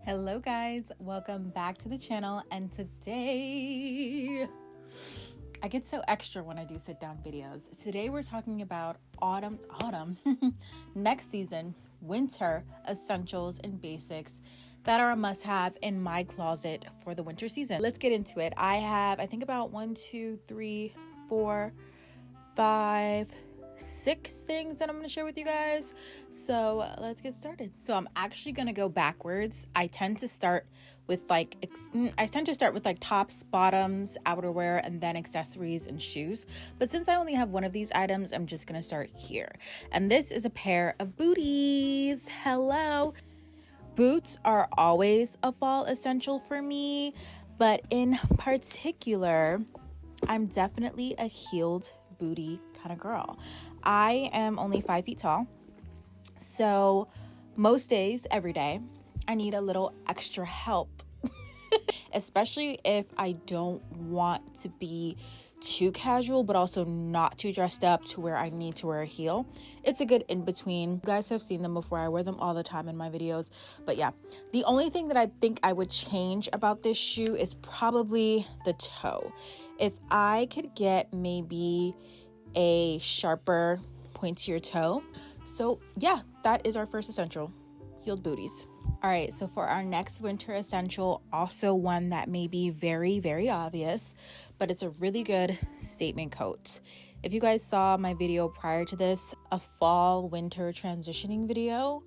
Hello guys, welcome back to the channel, and today I get so extra when I do sit down videos. Today we're talking about autumn next season winter essentials and basics that are a must-have in my closet for the winter season. Let's get into it. I think about 6 things that I'm going to share with you guys. So let's get started. So I'm actually going to go backwards. I tend to start with like tops, bottoms, outerwear, and then accessories and shoes. But since I only have one of these items, I'm just going to start here. And this is a pair of booties. Hello. Boots are always a fall essential for me, but in particular, I'm definitely a heeled booty kind of girl. I am only 5 feet tall, so most days, every day, I need a little extra help, especially if I don't want to be too casual but also not too dressed up to where I need to wear a heel. It's a good in between. You guys have seen them before. I wear them all the time in my videos. But yeah, the only thing that I think I would change about this shoe is probably the toe. If I could get maybe a sharper, pointier toe. So yeah, that is our first essential, heeled booties. All right, so for our next winter essential, also one that may be very, very obvious, but it's a really good statement coat. If you guys saw my video prior to this, a fall winter transitioning video,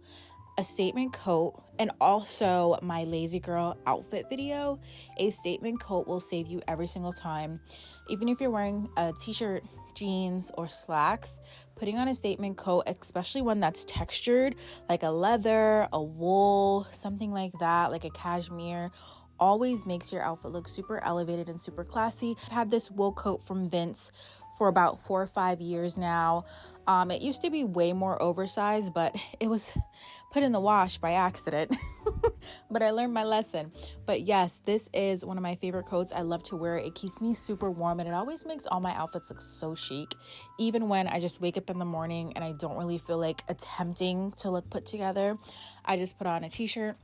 a statement coat, and also my lazy girl outfit video, a statement coat will save you every single time. Even if you're wearing a t-shirt, jeans, or slacks, putting on a statement coat, especially one that's textured, like a leather, a wool, something like that, like a cashmere, always makes your outfit look super elevated and super classy. I've had this wool coat from Vince for about 4 or 5 years now. It used to be way more oversized, but it was put in the wash by accident. But I learned my lesson. But yes, this is one of my favorite coats. I love to wear it. It keeps me super warm, and it always makes all my outfits look so chic. Even when I just wake up in the morning and I don't really feel like attempting to look put together, I just put on a t-shirt,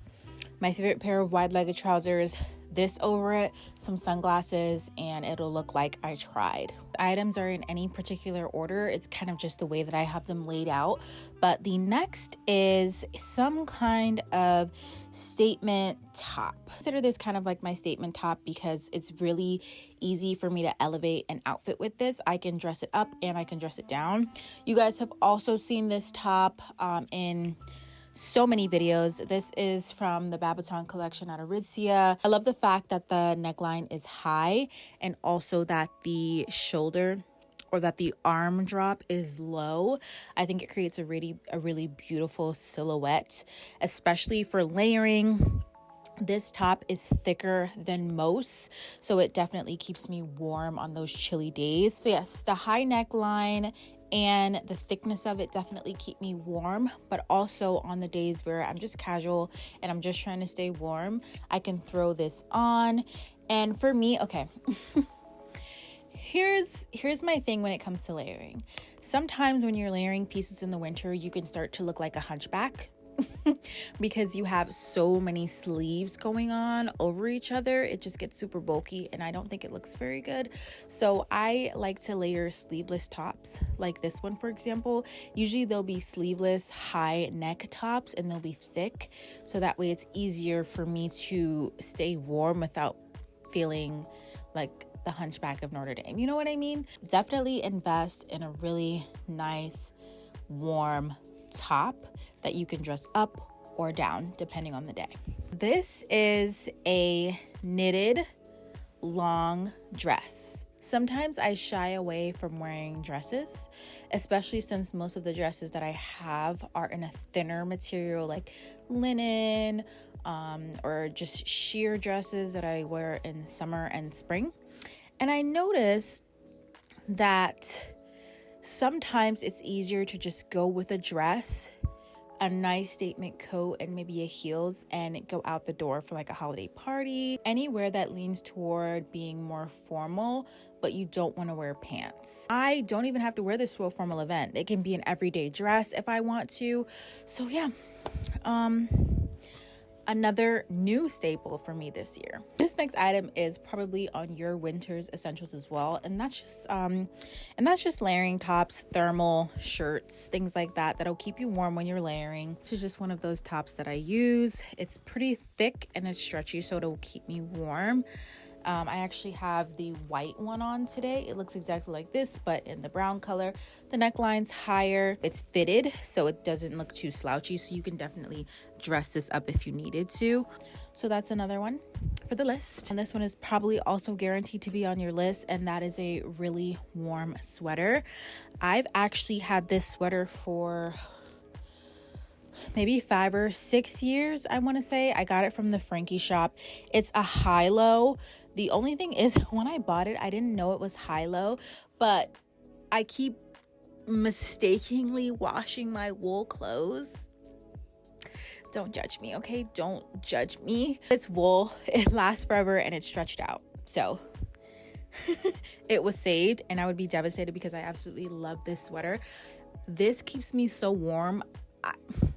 my favorite pair of wide-legged trousers, this over it, some sunglasses, and it'll look like I tried. The items are in any particular order. It's kind of just the way that I have them laid out. But the next is some kind of statement top. Consider this kind of like my statement top because it's really easy for me to elevate an outfit with this. I can dress it up and I can dress it down. You guys have also seen this top in so many videos. This is from the Babaton collection at Aritzia. I love the fact that the neckline is high and also that the shoulder or that the arm drop is low. I think it creates a really beautiful silhouette, especially for layering. This top is thicker than most, so it definitely keeps me warm on those chilly days. So yes, the high neckline and the thickness of it definitely keep me warm, but also on the days where I'm just casual and I'm just trying to stay warm, I can throw this on. And for me, okay, here's my thing when it comes to layering. Sometimes when you're layering pieces in the winter, you can start to look like a hunchback because you have so many sleeves going on over each other. It just gets super bulky and I don't think it looks very good. So I like to layer sleeveless tops like this one, for example. Usually they'll be sleeveless high neck tops and they'll be thick, so that way it's easier for me to stay warm without feeling like the hunchback of Notre Dame. You know what I mean? Definitely invest in a really nice warm top that you can dress up or down depending on the day. This is a knitted long dress. Sometimes I shy away from wearing dresses, especially since most of the dresses that I have are in a thinner material like linen, or just sheer dresses that I wear in summer and spring. And I noticed that sometimes it's easier to just go with a dress, a nice statement coat, and maybe a heels and go out the door for like a holiday party, anywhere that leans toward being more formal, but you don't want to wear pants. I don't even have to wear this to a formal event. It can be an everyday dress if I want to. So yeah, another new staple for me this year. This next item is probably on your winter's essentials as well, and that's just layering tops, thermal shirts, things like that that'll keep you warm when you're layering. This is just one of those tops that I use. It's pretty thick and it's stretchy, so it'll keep me warm. I actually have the white one on today. It looks exactly like this, but in the brown color. The neckline's higher. It's fitted, so it doesn't look too slouchy, so you can definitely dress this up if you needed to. So that's another one for the list. And this one is probably also guaranteed to be on your list, and that is a really warm sweater. I've actually had this sweater for maybe 5 or 6 years, I want to say. I got it from the Frankie shop. It's a high-low. The only thing is, when I bought it, I didn't know it was high-low, but I keep mistakenly washing my wool clothes. Don't judge me, okay? Don't judge me. It's wool. It lasts forever and it's stretched out. So it was saved, and I would be devastated because I absolutely love this sweater. This keeps me so warm.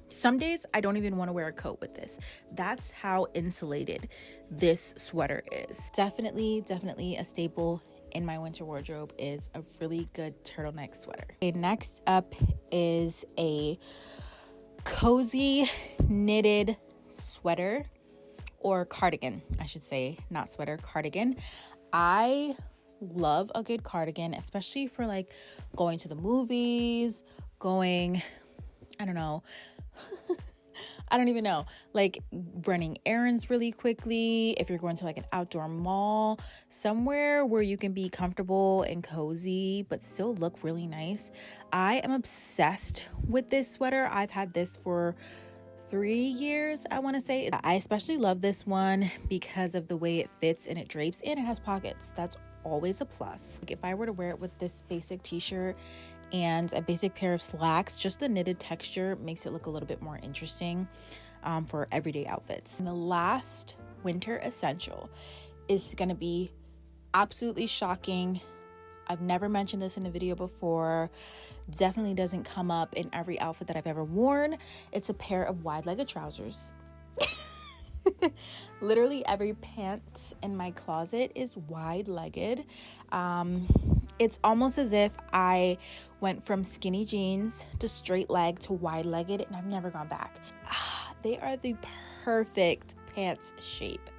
Some days I don't even want to wear a coat with this. That's how insulated this sweater is. Definitely a staple in my winter wardrobe is a really good turtleneck sweater. Okay, next up is a cozy knitted sweater, or cardigan, I should say, not sweater, cardigan. I love a good cardigan, especially for like going to the movies, I don't know. I don't even know. Like running errands really quickly. If you're going to like an outdoor mall, somewhere where you can be comfortable and cozy, but still look really nice. I am obsessed with this sweater. I've had this for 3 years, I want to say. I especially love this one because of the way it fits and it drapes, and it has pockets. That's always a plus. Like if I were to wear it with this basic t-shirt and a basic pair of slacks, just the knitted texture makes it look a little bit more interesting for everyday outfits. And the last winter essential is going to be absolutely shocking. I've never mentioned this in a video before. Definitely doesn't come up in every outfit that I've ever worn. It's a pair of wide-legged trousers. Literally every pant in my closet is wide-legged. It's almost as if I went from skinny jeans to straight leg to wide-legged, and I've never gone back. They are the perfect pants shape,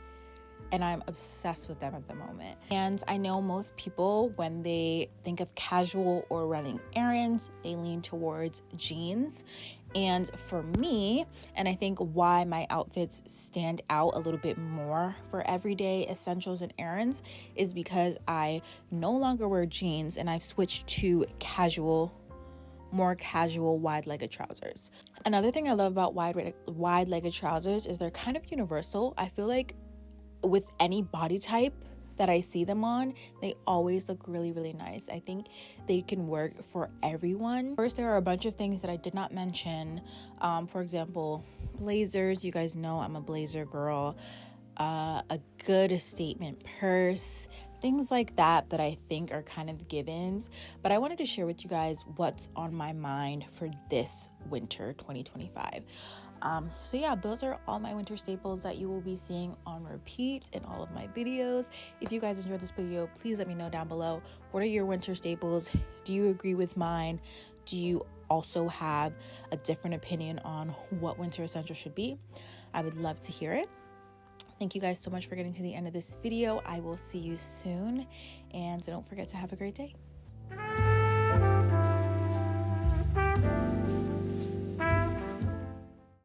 and I'm obsessed with them at the moment. And I know most people, when they think of casual or running errands, they lean towards jeans. And for me, and I think why my outfits stand out a little bit more for everyday essentials and errands, is because I no longer wear jeans and I've switched to more casual wide-legged trousers. Another thing I love about wide-legged trousers is they're kind of universal. I feel like with any body type that I see them on, they always look really, really nice. I think they can work for everyone. First, there are a bunch of things that I did not mention. For example, blazers. You guys know I'm a blazer girl. A good statement purse, things like that I think are kind of givens. But I wanted to share with you guys what's on my mind for this winter 2025. So yeah, those are all my winter staples that you will be seeing on repeat in all of my videos. If you guys enjoyed this video, please let me know down below. What are your winter staples? Do you agree with mine? Do you also have a different opinion on what winter essentials should be? I would love to hear it. Thank you guys so much for getting to the end of this video. I will see you soon, and don't forget to have a great day.